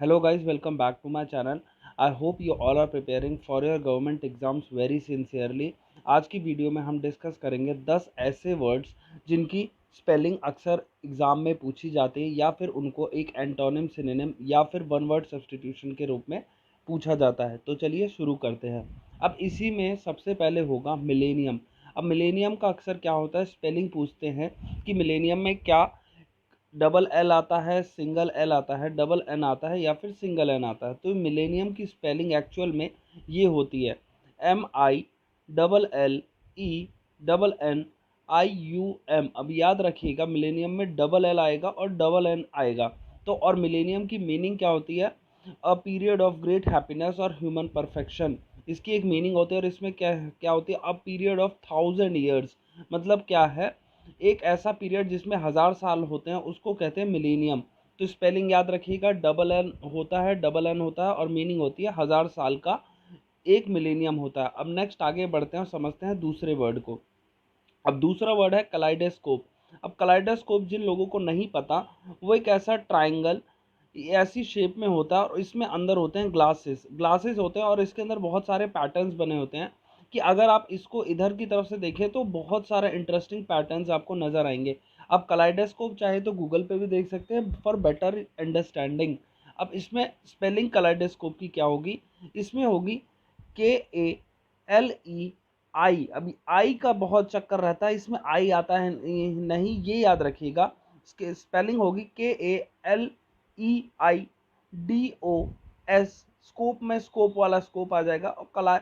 Hello guys, welcome back to my channel. I hope you all are preparing for your government exams very sincerely. आज की video में हम discuss करेंगे 10 ऐसे words जिनकी spelling अक्सर एग्जाम में पूछी जाती है या फिर उनको एक एंटोनिम सिनोनिम या फिर वन वर्ड सब्स्टिट्यूशन के रूप में पूछा जाता है। तो चलिए शुरू करते हैं। अब इसी में सबसे पहले होगा मिलेनियम। अब मिलेनियम का अक्सर क्या होता है, स्पेलिंग पूछते हैं कि मिलेनियम में क्या डबल एल आता है, सिंगल एल आता है, डबल एन आता है या फिर सिंगल एन आता है। तो मिलेनियम की स्पेलिंग एक्चुअल में ये होती है MILLEIUM। अब याद रखिएगा मिलेनियम में डबल एल आएगा और डबल एन आएगा। तो और मिलेनियम की मीनिंग क्या होती है, a period of great happiness और ह्यूमन परफेक्शन। इसकी एक मीनिंग होती है और इसमें क्या क्या होती है, अ पीरियड ऑफ 1000 ईयर्स। मतलब क्या है, एक ऐसा पीरियड जिसमें 1000 साल होते हैं उसको कहते हैं मिलेनियम। तो स्पेलिंग याद रखिएगा, डबल एन होता है, डबल एन होता है और मीनिंग होती है 1000 साल का एक मिलेनियम होता है। अब नेक्स्ट आगे बढ़ते हैं और समझते हैं दूसरे वर्ड को। अब दूसरा वर्ड है कलाइडोस्कोप। अब कलाइडोस्कोप जिन लोगों को नहीं पता, वो एक ऐसा ट्राइंगल ऐसी शेप में होता है और इसमें अंदर होते हैं ग्लासेस ग्लासेस होते हैं और इसके अंदर बहुत सारे पैटर्न्स बने होते हैं कि अगर आप इसको इधर की तरफ से देखें तो बहुत सारे इंटरेस्टिंग पैटर्न्स आपको नजर आएंगे। आप कलाइडोस्कोप चाहे तो गूगल पे भी देख सकते हैं फॉर बेटर अंडरस्टैंडिंग। अब इसमें स्पेलिंग कलाइडोस्कोप की क्या होगी, इसमें होगी KALEI। अभी आई का बहुत चक्कर रहता है, इसमें आई आता है नहीं, ये याद रखिएगा। इसके स्पेलिंग होगी KALEIDOS। स्कोप में स्कोप वाला स्कोप आ जाएगा और कला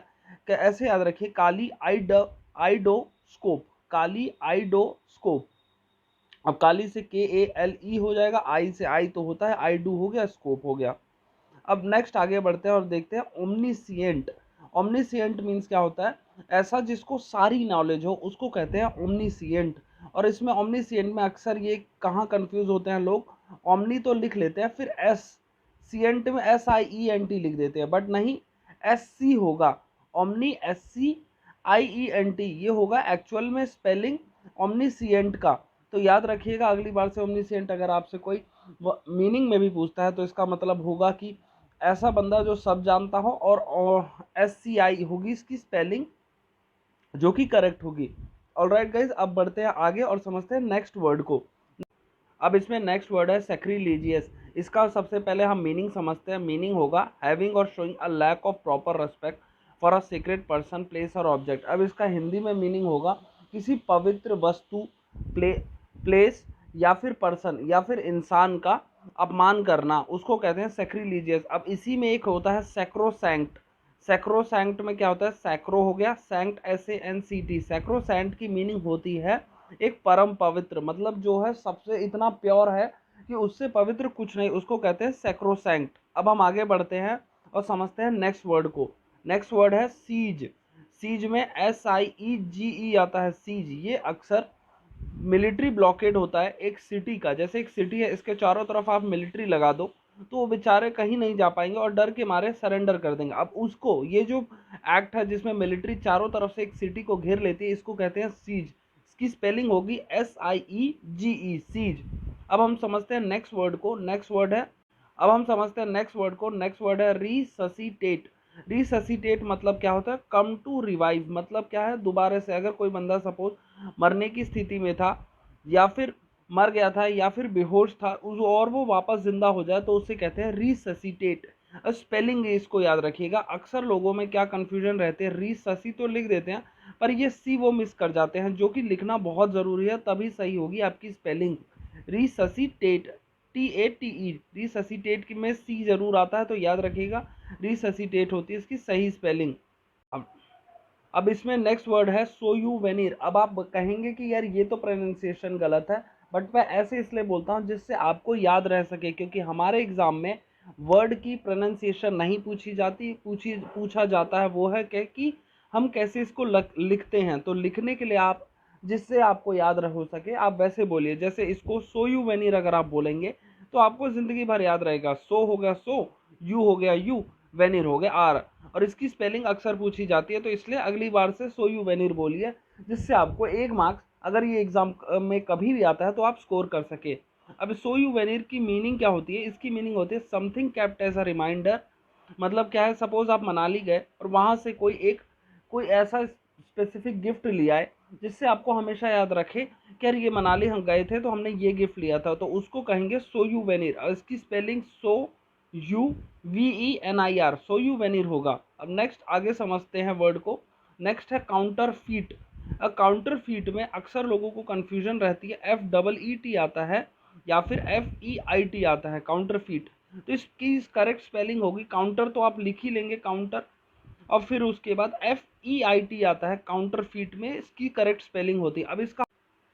ऐसे याद रखिए, काली आइडो स्कोप, काली आइडो स्कोप। अब काली से KALE हो जाएगा, आई से आई तो होता है, आई डू हो गया, स्कोप हो गया। अब नेक्स्ट आगे बढ़ते हैं और देखते हैं ओमनीसिएंट। ओमनीसिएंट मीन्स क्या होता है, ऐसा जिसको सारी नॉलेज हो उसको कहते हैं ओमनीसिएंट। और इसमें ओमनीसिएंट में अक्सर ये कहाँ कंफ्यूज होते हैं लोग, ओमनी तो लिख लेते हैं फिर एस, सिएंट में SIENT लिख देते हैं, बट नहीं, SC होगा। ओमनी SCIENT ये होगा एक्चुअल में स्पेलिंग ओमनीसिएंट का। तो याद रखिएगा अगली बार से ओमनीसिएंट अगर आपसे कोई मीनिंग में भी पूछता है तो इसका मतलब होगा कि ऐसा बंदा जो सब जानता हो, और SCI होगी इसकी स्पेलिंग जो कि करेक्ट होगी। ऑलराइट गाइज, अब बढ़ते हैं आगे और समझते हैं नेक्स्ट वर्ड को। अब इसमें नेक्स्ट वर्ड है सैक्रिलीजियस। इसका सबसे पहले हम मीनिंग समझते हैं। मीनिंग होगा हैविंग और showing a lack of proper respect for a secret person, place और ऑब्जेक्ट। अब इसका हिंदी में मीनिंग होगा किसी पवित्र वस्तु, प्लेस या फिर पर्सन या फिर इंसान का अपमान करना, उसको कहते हैं सैक्रिलीजियस। अब इसी में एक होता है सैक्रोसैंक्ट। सैक्रोसैंक्ट में क्या होता है, सैक्रो हो गया, सैंक्ट SANCT। सैक्रोसैंक्ट की मीनिंग होती है एक परम पवित्र, मतलब जो है सबसे इतना प्योर है कि उससे पवित्र कुछ नहीं, उसको कहते हैं सैक्रोसैंक्ट। अब हम आगे बढ़ते हैं और समझते हैं नेक्स्ट वर्ड को। नेक्स्ट वर्ड है सीज। सीज में SIEGE आता है, सीज। ये अक्सर मिलिट्री ब्लॉकेड होता है एक सिटी का। जैसे एक सिटी है, इसके चारों तरफ आप मिलिट्री लगा दो तो वो बेचारे कहीं नहीं जा पाएंगे और डर के मारे सरेंडर कर देंगे। अब उसको, ये जो एक्ट है जिसमें मिलिट्री चारों तरफ से एक सिटी को घेर लेती है, इसको कहते हैं सीज। इसकी स्पेलिंग होगी SIEGE, सीज। अब हम समझते हैं नेक्स्ट वर्ड को। नेक्स्ट वर्ड है, अब हम समझते हैं नेक्स्ट वर्ड को। नेक्स्ट वर्ड है रिससिटेट। रिससिटेट मतलब क्या होता है, कम टू रिवाइव। मतलब क्या है, दोबारा से अगर कोई बंदा सपोज मरने की स्थिति में था या फिर मर गया था या फिर बेहोश था और वो वापस जिंदा हो जाए तो उसे कहते हैं रिससिटेट। स्पेलिंग इसको याद रखिएगा। अक्सर लोगों में क्या कंफ्यूजन रहते हैं, रिससी तो लिख देते हैं पर ये सी वो मिस कर जाते हैं, जो कि लिखना बहुत ज़रूरी है, तभी सही होगी आपकी स्पेलिंग। रिससिटेट, TATE, रिससिटेट में सी जरूर आता है तो याद रखिएगा रिससिटेट होती है इसकी सही स्पेलिंग। अब अब इसमें नेक्स्ट वर्ड है सोयूवेनिर। अब आप कहेंगे कि यार ये तो प्रोनाउंसिएशन गलत है, बट मैं ऐसे इसलिए बोलता हूँ जिससे आपको याद रह सके, क्योंकि हमारे एग्जाम में वर्ड की प्रोनाउंसिएशन नहीं पूछी जाती, पूछा जाता है वो है कि हम कैसे इसको लिखते हैं। तो लिखने के लिए आप, जिससे आपको याद रह हो सके, आप वैसे बोलिए। जैसे इसको सोयूवेनिर अगर आप बोलेंगे तो आपको जिंदगी भर याद रहेगा। सो हो गया सो, यू हो गया यू, वेनिर हो गया आर। और इसकी स्पेलिंग अक्सर पूछी जाती है तो इसलिए अगली बार से सो यू वेनिर बोलिए, जिससे आपको 1 मार्क्स अगर ये एग्जाम में कभी भी आता है तो आप स्कोर कर सके। अब सो यू वेनिर की मीनिंग क्या होती है? इसकी मीनिंग होती है something kept as a reminder. मतलब क्या है, सपोज आप मनाली गए और वहाँ से कोई ऐसा स्पेसिफिक गिफ्ट लिया है जिससे आपको हमेशा याद रखे कि यार ये मनाली हम गए थे तो हमने ये गिफ्ट लिया था, तो उसको कहेंगे सो यू वेनिर। और इसकी spelling S O U V E N I R, souvenir होगा। अब नेक्स्ट आगे समझते हैं वर्ड को। नेक्स्ट है काउंटर फीट। काउंटर फीट में अक्सर लोगों को कंफ्यूजन रहती है, एफ डबल ई टी आता है या फिर एफ ई आई टी आता है काउंटर फीट। तो इसकी करेक्ट स्पेलिंग होगी, काउंटर तो आप लिख ही लेंगे काउंटर, और फिर उसके बाद एफ ई आई टी आता है काउंटर फीट में, इसकी करेक्ट स्पेलिंग होती है।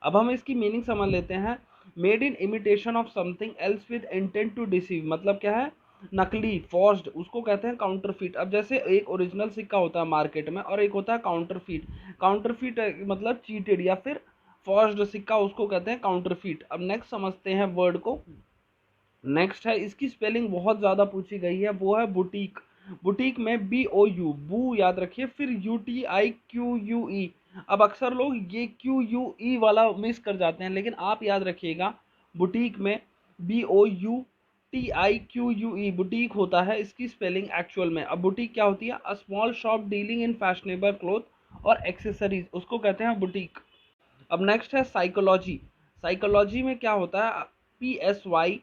अब हम इसकी मीनिंग समझ लेते हैं। Made in imitation of something else with intent to deceive, मतलब क्या है, नकली, फॉर्स्ड, उसको कहते हैं काउंटर फीट। अब जैसे एक ओरिजिनल सिक्का होता है मार्केट में और एक होता है काउंटर फीट। काउंटर फीट मतलब चीटेड या फिर फॉर्स्ड सिक्का, उसको कहते हैं काउंटर फीट। अब नेक्स्ट समझते हैं वर्ड को। नेक्स्ट है, इसकी स्पेलिंग बहुत ज़्यादा पूछी गई है, वो है बुटीक। बुटीक में बी ओ यू, बू याद रखिए, फिर you T I Q U ई। अब अक्सर लोग ये क्यू यू ई वाला मिस कर जाते हैं, लेकिन आप याद रखिएगा बुटीक में B O U T I Q U E boutique होता है इसकी स्पेलिंग एक्चुअल में। अब बुटीक क्या होती है? A small shop dealing in fashionable cloth और एक्सेसरीज, उसको कहते हैं बुटीक। अब नेक्स्ट है साइकोलॉजी। साइकोलॉजी में क्या होता है? P S Y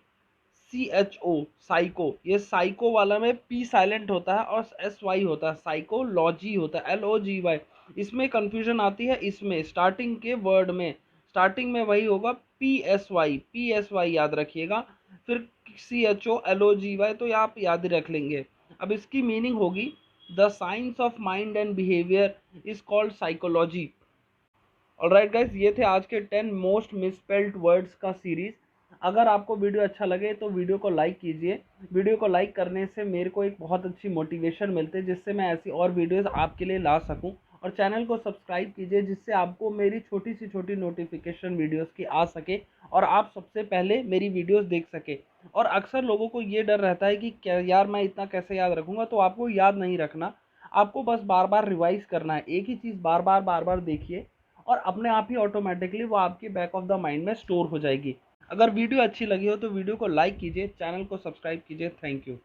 C H O, psycho. ये साइको वाला में पी साइलेंट होता है और एस वाई होता है, साइकोलॉजी होता है, एल ओ जी वाई। इसमें कंफ्यूजन आती है, इसमें स्टार्टिंग के वर्ड में, स्टार्टिंग में वही होगा पी एस वाई याद रखिएगा, फिर C H O L O G Y, तो ये आप याद ही रख लेंगे। अब इसकी मीनिंग होगी the science of mind and behaviour is called psychology. Alright guys, ये थे आज के 10 मोस्ट मिसस्पेल्ड वर्ड्स का सीरीज। अगर आपको वीडियो अच्छा लगे तो वीडियो को लाइक कीजिए। वीडियो को लाइक करने से मेरे को एक बहुत अच्छी मोटिवेशन मिलती है, जिससे मैं ऐसी और वीडियोस आपके लिए ला सकूं। और चैनल को सब्सक्राइब कीजिए, जिससे आपको मेरी छोटी से छोटी नोटिफिकेशन वीडियोस की आ सके और आप सबसे पहले मेरी वीडियोस देख सके। और अक्सर लोगों को ये डर रहता है कि क्या यार मैं इतना कैसे याद रखूंगा, तो आपको याद नहीं रखना, आपको बस बार बार रिवाइज करना है। एक ही चीज़ बार बार देखिए और अपने आप ही ऑटोमेटिकली वो आपके बैक ऑफ द माइंड में स्टोर हो जाएगी। अगर वीडियो अच्छी लगी हो तो वीडियो को लाइक कीजिए, चैनल को सब्सक्राइब कीजिए। Thank you.